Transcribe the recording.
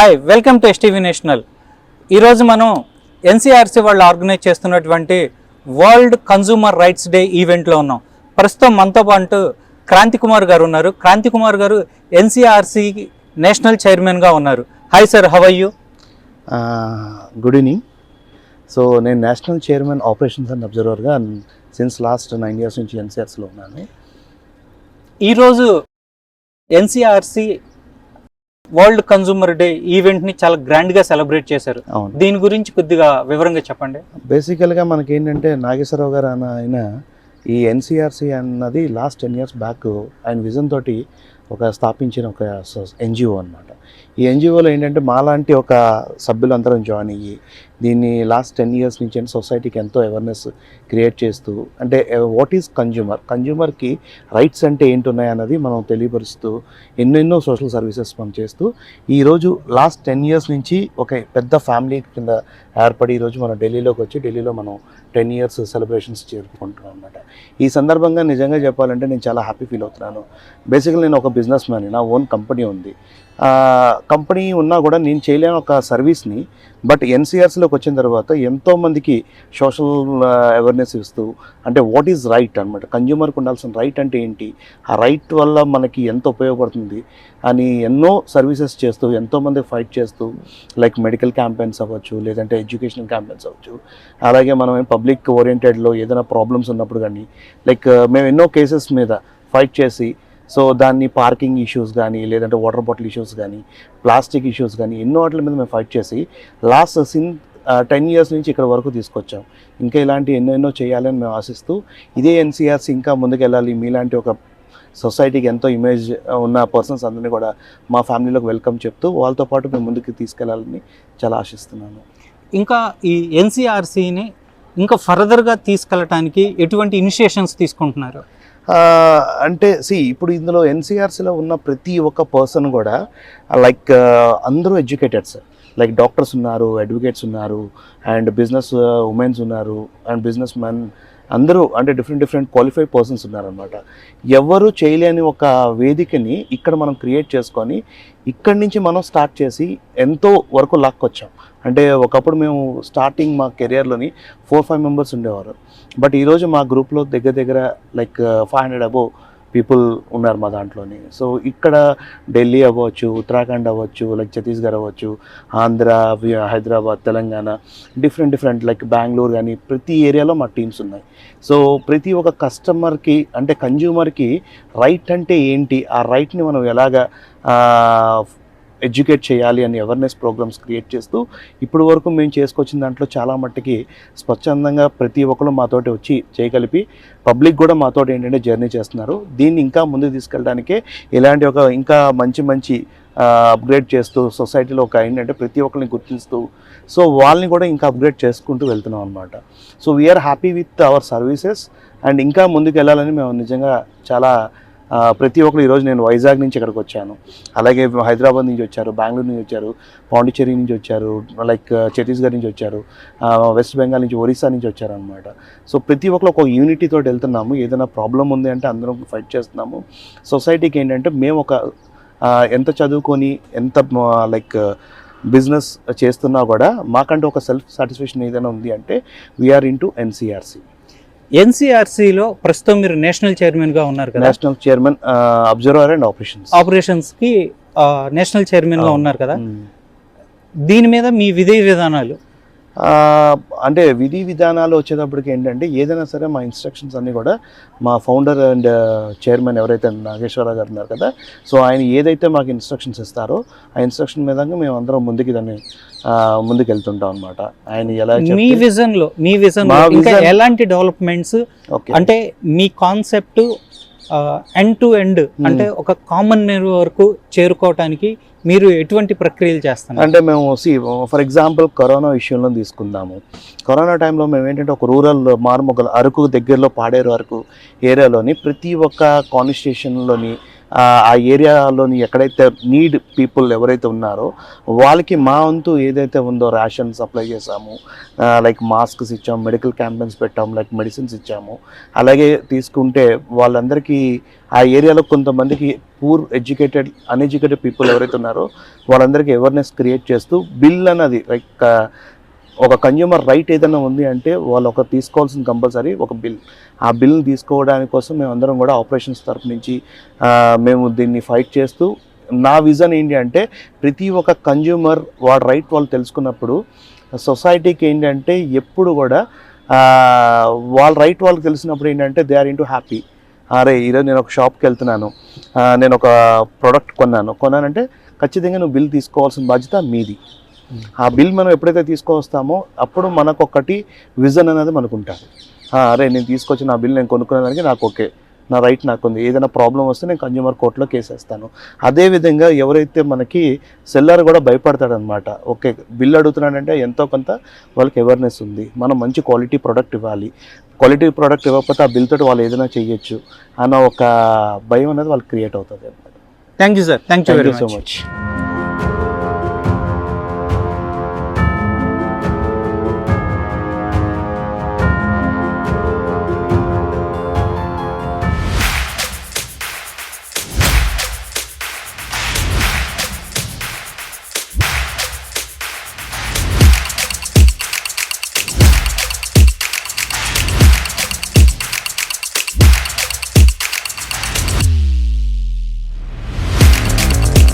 Hi, welcome to STV national. ఈరోజు మనం NCRC వాళ్ళు ఆర్గనైజ్ చేస్తున్నటువంటి వరల్డ్ కన్జ్యూమర్ రైట్స్ డే ఈవెంట్లో ఉన్నాం. ప్రస్తుతం మనతో పాటు క్రాంతి కుమార్ గారు ఉన్నారు. క్రాంతి కుమార్ గారు ఎన్సీఆర్సీ నేషనల్ చైర్మన్గా ఉన్నారు. Hi sir, how are you? Good evening. So నేను నేషనల్ చైర్మన్ ఆపరేషన్స్ అండ్ అబ్జర్వర్గా సిన్స్ లాస్ట్ 9 years నుంచి ఎన్సీఆర్సీలో ఉన్నాను. ఈరోజు ఎన్సీఆర్సీ వరల్డ్ కన్జ్యూమర్ డే ఈవెంట్ని చాలా గ్రాండ్గా సెలబ్రేట్ చేశారు. దీని గురించి కొద్దిగా వివరంగా చెప్పండి. బేసికల్గా మనకి ఏంటంటే నాగేశ్వరరావు గారు ఆయన ఈ ఎన్సీఆర్సీ అన్నది లాస్ట్ 10 years బ్యాక్ ఆయన విజన్ తోటి స్థాపించిన ఒక ఎన్జిఓ అనమాట. ఈ ఎన్జిఓలో ఏంటంటే మాలాంటి ఒక సభ్యులందరం జాయిన్ అయ్యి దీన్ని లాస్ట్ 10 years నుంచి సొసైటీకి ఎంతో అవేర్నెస్ క్రియేట్ చేస్తూ, అంటే వాట్ ఈజ్ కన్జ్యూమర్కి రైట్స్ అంటే ఏంటున్నాయి అన్నది మనం తెలియపరుస్తూ ఎన్నెన్నో సోషల్ సర్వీసెస్ మనం చేస్తూ ఈరోజు లాస్ట్ 10 years నుంచి ఒక పెద్ద ఫ్యామిలీ కింద ఏర్పడి ఈరోజు మనం ఢిల్లీలోకి వచ్చి ఢిల్లీలో మనం 10 years సెలబ్రేషన్స్ జరుపుకుంటున్నాం అనమాట. ఈ సందర్భంగా నిజంగా చెప్పాలంటే నేను చాలా హ్యాపీ ఫీల్ అవుతున్నాను. బేసికల్లీ నేను ఒక బిజినెస్ మ్యాన్, నా ఓన్ కంపెనీ ఉంది. కంపెనీ ఉన్నా కూడా నేను చేయలేని ఒక సర్వీస్ని బట్ ఎన్సీఆర్సీలోకి వచ్చిన తర్వాత ఎంతోమందికి సోషల్ అవేర్నెస్ ఇస్తూ, అంటే వాట్ ఈజ్ రైట్ అనమాట, కన్జ్యూమర్కి ఉండాల్సిన రైట్ అంటే ఏంటి, ఆ రైట్ వల్ల మనకి ఎంత ఉపయోగపడుతుంది అని ఎన్నో సర్వీసెస్ చేస్తూ ఎంతోమంది ఫైట్ చేస్తూ, లైక్ మెడికల్ క్యాంపెయిన్స్ అవ్వచ్చు, లేదంటే ఎడ్యుకేషనల్ క్యాంపెయిన్స్ అవ్వచ్చు, అలాగే మనం పబ్లిక్ ఓరియంటెడ్లో ఏదైనా ప్రాబ్లమ్స్ ఉన్నప్పుడు కానీ లైక్ మేము ఎన్నో కేసెస్ మీద ఫైట్ చేసి, సో దాన్ని పార్కింగ్ ఇష్యూస్ కానీ, లేదంటే వాటర్ బాటిల్ ఇష్యూస్ కానీ, ప్లాస్టిక్ ఇష్యూస్ కానీ ఎన్నో వాటి మీద మేము ఫైట్ చేసి లాస్ట్ 10 years నుంచి ఇక్కడ వరకు తీసుకొచ్చాం. ఇంకా ఇలాంటి ఎన్నెన్నో చేయాలని మేము ఆశిస్తూ ఇదే ఎన్సీఆర్సీ ఇంకా ముందుకెళ్ళాలి, మీలాంటి ఒక సొసైటీకి ఎంతో ఇమేజ్ ఉన్న పర్సన్స్ అందరినీ కూడా మా ఫ్యామిలీలోకి వెల్కమ్ చెప్తూ వాళ్ళతో పాటు మేము ముందుకు తీసుకెళ్లాలని చాలా ఆశిస్తున్నాను. ఇంకా ఈ ఎన్సీఆర్సీని ఇంకా ఫర్దర్గా తీసుకెళ్ళటానికి ఎటువంటి ఇనిషియేషన్స్ తీసుకుంటున్నారు? అంటే ఇప్పుడు ఇందులో ఎన్సీఆర్సీలో ఉన్న ప్రతి ఒక్క పర్సన్ కూడా లైక్ అందరూ ఎడ్యుకేటెడ్స్, లైక్ డాక్టర్స్ ఉన్నారు, అడ్వకేట్స్ ఉన్నారు, అండ్ బిజినెస్ ఉమెన్స్ ఉన్నారు, అండ్ బిజినెస్ మ్యాన్ అందరూ, అంటే డిఫరెంట్ క్వాలిఫైడ్ పర్సన్స్ ఉన్నారనమాట. ఎవరు చేయలేని ఒక వేదికని ఇక్కడ మనం క్రియేట్ చేసుకొని ఇక్కడి నుంచి మనం స్టార్ట్ చేసి ఎంతో వరకు లాక్కొచ్చాం. అంటే ఒకప్పుడు మేము స్టార్టింగ్ మా కెరియర్లోని 4-5 members ఉండేవారు. బట్ ఈరోజు మా గ్రూప్లో దగ్గర లైక్ 500 above పీపుల్ ఉన్నారు మా దాంట్లోని. సో ఇక్కడ ఢిల్లీ అవ్వచ్చు, ఉత్తరాఖండ్ అవ్వచ్చు, లైక్ ఛత్తీస్గఢ్ అవ్వచ్చు, ఆంధ్ర, హైదరాబాద్, తెలంగాణ, డిఫరెంట్ లైక్ బెంగళూరు కానీ ప్రతి ఏరియాలో మా టీమ్స్ ఉన్నాయి. సో ప్రతి ఒక్క కస్టమర్కి, అంటే కన్జ్యూమర్కి రైట్ అంటే ఏంటి, ఆ రైట్ని మనం ఎలాగా ఎడ్యుకేట్ చేయాలి అని అవేర్నెస్ ప్రోగ్రామ్స్ క్రియేట్ చేస్తూ ఇప్పుడు వరకు మేము చేసుకొచ్చిన దాంట్లో చాలా మట్టుకి స్వచ్ఛందంగా ప్రతి ఒక్కరు మాతోటి వచ్చి చేయగలిపి పబ్లిక్ కూడా మాతోటి ఏంటంటే జర్నీ చేస్తున్నారు. దీన్ని ఇంకా ముందుకు తీసుకెళ్ళడానికే ఇలాంటి ఒక ఇంకా మంచి అప్గ్రేడ్ చేస్తూ సొసైటీలో ఒక ఏంటంటే ప్రతి ఒక్కరిని గుర్తిస్తూ, సో వాళ్ళని కూడా ఇంకా అప్గ్రేడ్ చేసుకుంటూ వెళ్తున్నాం అనమాట. So we are happy with our services and ఇంకా ముందుకు వెళ్ళాలని మేము నిజంగా చాలా ప్రతి ఒక్కరు, ఈరోజు నేను వైజాగ్ నుంచి ఇక్కడికి వచ్చాను, అలాగే హైదరాబాద్ నుంచి వచ్చారు, బెంగళూరు నుంచి వచ్చారు, పాండిచ్చేరి నుంచి వచ్చారు, లైక్ ఛత్తీస్గఢ్ నుంచి వచ్చారు, వెస్ట్ బెంగాల్ నుంచి, ఒరిస్సా నుంచి వచ్చారు అనమాట. సో ప్రతి ఒక్కరు ఒక యూనిటీ తోటి వెళ్తున్నాము. ఏదైనా ప్రాబ్లం ఉంది అంటే అందరం ఫైట్ చేస్తున్నాము. సొసైటీకి ఏంటంటే మేము ఒక ఎంత చదువుకొని ఎంత లైక్ బిజినెస్ చేస్తున్నా కూడా మాకంటే ఒక సెల్ఫ్ సాటిస్ఫాక్షన్ ఏదైనా ఉంది అంటే వీఆర్ ఇంటూ ఎన్సీఆర్సీ. ఎన్సీఆర్సీలో ప్రస్తుతం మీరు నేషనల్ చైర్మన్గా ఉన్నారు కదా? నేషనల్ చైర్మన్ అబ్జర్వర్ అండ్ ఆపరేషన్స్కి నేషనల్ చైర్మన్గా ఉన్నారు కదా. దీని మీద మీ విధానాలు అంటే విధానాలు వచ్చేటప్పటికి ఏంటంటే ఏదైనా సరే మా ఇన్స్ట్రక్షన్స్ అన్నీ కూడా మా ఫౌండర్ అండ్ చైర్మన్ ఎవరైతే నాగేశ్వరరావు గారు ఉన్నారు కదా, సో ఆయన ఏదైతే మాకు ఇన్స్ట్రక్షన్స్ ఇస్తారో ఆ ఇన్స్ట్రక్షన్ మీద మేము అందరం ముందుకు వెళ్తుంటాం అనమాట. ఆయన ఎలా మీ విజన్ ఇంకా ఎలాంటి డెవలప్మెంట్స్, అంటే మీ కాన్సెప్ట్ ఎండ్ టు ఎండ్ అంటే ఒక కామన్ వరకు చేరుకోవటానికి మీరు ఎటువంటి ప్రక్రియలు చేస్తున్నారు? అంటే మేము ఫర్ ఎగ్జాంపుల్ కరోనా విషయంలో తీసుకుందాము. కరోనా టైంలో మేము ఏంటంటే ఒక రూరల్ మారుమొగల అరకు దగ్గరలో పాడేరు అరకు ఏరియాలోని ప్రతి ఒక్క కాన్స్టిట్యూషన్లోని ఆ ఏరియాలోని ఎక్కడైతే నీడ్ పీపుల్ ఎవరైతే ఉన్నారో వాళ్ళకి మా వంతు ఏదైతే ఉందో రేషన్ సప్లై చేసాము, లైక్ మాస్క్స్ ఇచ్చాము, మెడికల్ క్యాంపెయిన్స్ పెట్టాము, లైక్ మెడిసిన్స్ ఇచ్చాము. అలాగే తీసుకుంటే వాళ్ళందరికీ ఆ ఏరియాలో కొంతమందికి పూర్ ఎడ్యుకేటెడ్ అన్ఎడ్యుకేటెడ్ పీపుల్ ఎవరైతే ఉన్నారో వాళ్ళందరికీ అవేర్నెస్ క్రియేట్ చేస్తూ బిల్ అన్నది లైక్ ఒక కన్జ్యూమర్ రైట్ ఏదైనా ఉంది అంటే వాళ్ళు ఒక తీసుకోవాల్సిన కంపల్సరీ ఒక బిల్. ఆ బిల్ తీసుకోవడానికి కోసం మేము అందరం కూడా ఆపరేషన్స్ తరపు నుంచి మేము దీన్ని ఫైట్ చేస్తూ, నా విజన్ ఏంటి అంటే ప్రతి ఒక్క కన్జ్యూమర్ వాళ్ళ రైట్ వాళ్ళు తెలుసుకున్నప్పుడు సొసైటీకి ఏంటంటే ఎప్పుడు కూడా వాళ్ళ రైట్ వాళ్ళకి తెలిసినప్పుడు ఏంటంటే దే ఆర్ ఇంటూ హ్యాపీ. అరే ఈరోజు నేను ఒక షాప్కి వెళ్తున్నాను, నేను ఒక ప్రోడక్ట్ కొన్నానంటే ఖచ్చితంగా నువ్వు బిల్ తీసుకోవాల్సిన బాధ్యత మీది. ఆ బిల్ మనం ఎప్పుడైతే తీసుకొస్తామో అప్పుడు మనకు ఒకటి విజన్ అనేది మనకు ఉంటుంది. అరే నేను తీసుకొచ్చి నా బిల్ నేను కొనుక్కునేదానికి నాకు ఓకే, నా రైట్ నాకు ఉంది, ఏదైనా ప్రాబ్లం వస్తే నేను కన్జ్యూమర్ కోర్టులో కేసేస్తాను. అదేవిధంగా ఎవరైతే మనకి సెల్లర్ కూడా భయపడతాడనమాట, ఓకే బిల్ అడుగుతున్నాడంటే ఎంతో కొంత వాళ్ళకి అవేర్నెస్ ఉంది, మనం మంచి క్వాలిటీ ప్రోడక్ట్ ఇవ్వాలి, క్వాలిటీ ప్రోడక్ట్ ఇవ్వకపోతే ఆ బిల్ తోటి వాళ్ళు ఏదైనా చేయొచ్చు అన్న ఒక భయం అనేది వాళ్ళకి క్రియేట్ అవుతుంది అనమాట. Thank you sir, thank you very so much. Much.